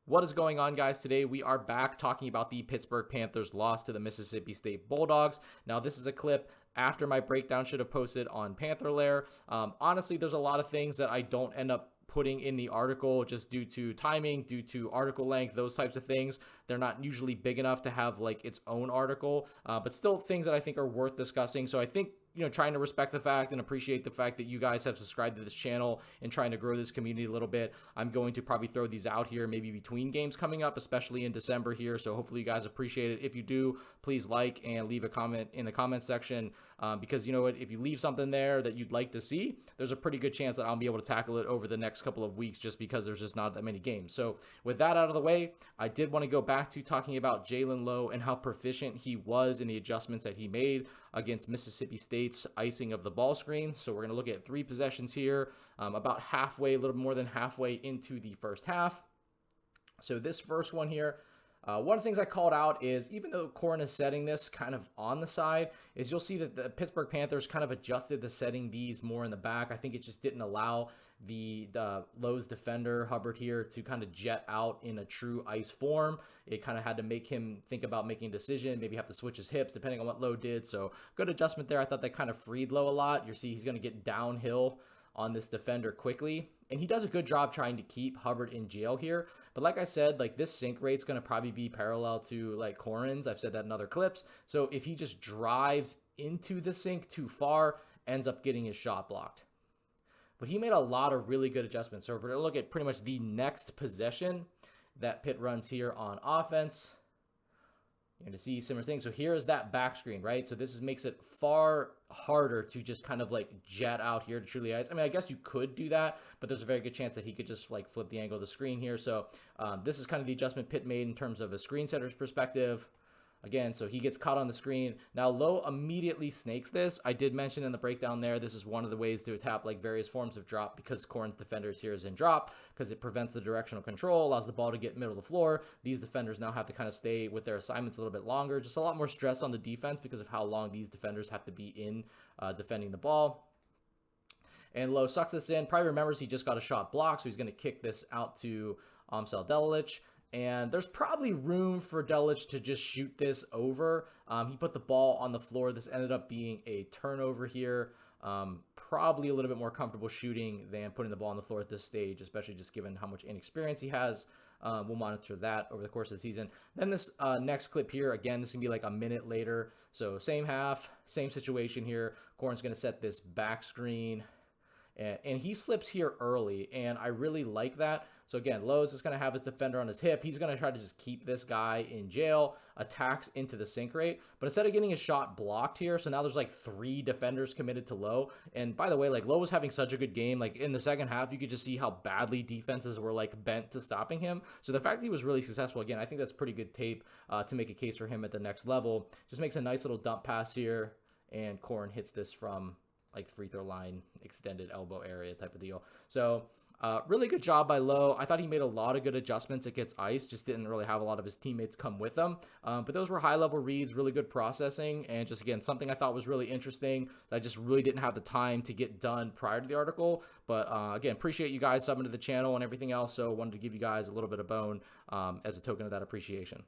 What is going on, guys? Today we are back talking about the Pittsburgh Panthers loss to the Mississippi State Bulldogs. Now, this is a clip after my breakdown should have posted on Panther Lair. Honestly, there's a lot of things that I don't end up putting in the article just due to timing, due to article length, those types of things. They're not usually big enough to have like its own article, but still things that I think are worth discussing. So I think trying to respect the fact and appreciate the fact that you guys have subscribed to this channel and trying to grow this community a little bit. I'm going to probably throw these out here maybe between games coming up, especially in December here. So hopefully you guys appreciate it. If you do, please like and leave a comment in the comment section because you know what, if you leave something there that you'd like to see, there's a pretty good chance that I'll be able to tackle it over the next couple of weeks just because there's just not that many games. So with that out of the way, I did want to go back to talking about Jaland Lowe and how proficient he was in the adjustments that he made against Mississippi State's icing of the ball screen. So we're going to look at 3 possessions here, about halfway, a little more than halfway into the first half. So this first one here, one of the things I called out is even though Corin is setting this kind of on the side, is you'll see that the Pittsburgh Panthers kind of adjusted to setting these more in the back. I think it just didn't allow the Lowe's defender, Hubbard here, to kind of jet out in a true ice form. It kind of had to make him think about making a decision, maybe have to switch his hips depending on what Lowe did. So good adjustment there. I thought that kind of freed Lowe a lot. You see he's going to get downhill on this defender quickly, and he does a good job trying to keep Hubbard in jail here. But like I said, like this sink rate's going to probably be parallel to like Corin's. I've said that in other clips. So if he just drives into the sink too far, ends up getting his shot blocked. But he made a lot of really good adjustments. So we're going to look at pretty much the next possession that Pitt runs here on offense. You're going to see similar things. So here is that back screen, right? So this makes it far harder to just kind of like jet out here to truly ice. I mean, I guess you could do that, but there's a very good chance that he could just like flip the angle of the screen here. So this is kind of the adjustment Pitt made in terms of a screen setter's perspective. Again, so he gets caught on the screen. Now, Lowe immediately snakes this. I did mention in the breakdown there, this is one of the ways to tap like various forms of drop because Corin's defenders here is in drop because it prevents the directional control, allows the ball to get middle of the floor. These defenders now have to kind of stay with their assignments a little bit longer. Just a lot more stress on the defense because of how long these defenders have to be in defending the ball. And Lowe sucks this in. Probably remembers he just got a shot blocked, so he's going to kick this out to Delilich. And there's probably room for Delilich to just shoot this over. He put the ball on the floor. This ended up being a turnover here. Probably a little bit more comfortable shooting than putting the ball on the floor at this stage, especially just given how much inexperience he has. We'll monitor that over the course of the season. Then this next clip here, again, this can be like a minute later. So same half, same situation here. Corin's going to set this back screen. And he slips here early, and I really like that. So again, Lowe's is going to have his defender on his hip. He's going to try to just keep this guy in jail, attacks into the sink rate. But instead of getting his shot blocked here, so now there's like 3 defenders committed to Lowe. And by the way, like Lowe was having such a good game. Like in the second half, you could just see how badly defenses were like bent to stopping him. So the fact that he was really successful, again, I think that's pretty good tape to make a case for him at the next level. Just makes a nice little dump pass here, and Corin hits this from like free throw line, extended elbow area type of deal. So really good job by Lowe. I thought he made a lot of good adjustments against ice, just didn't really have a lot of his teammates come with him. But those were high level reads, really good processing, and just again, something I thought was really interesting that I just really didn't have the time to get done prior to the article. But again, appreciate you guys subbing to the channel and everything else. So wanted to give you guys a little bit of bone as a token of that appreciation.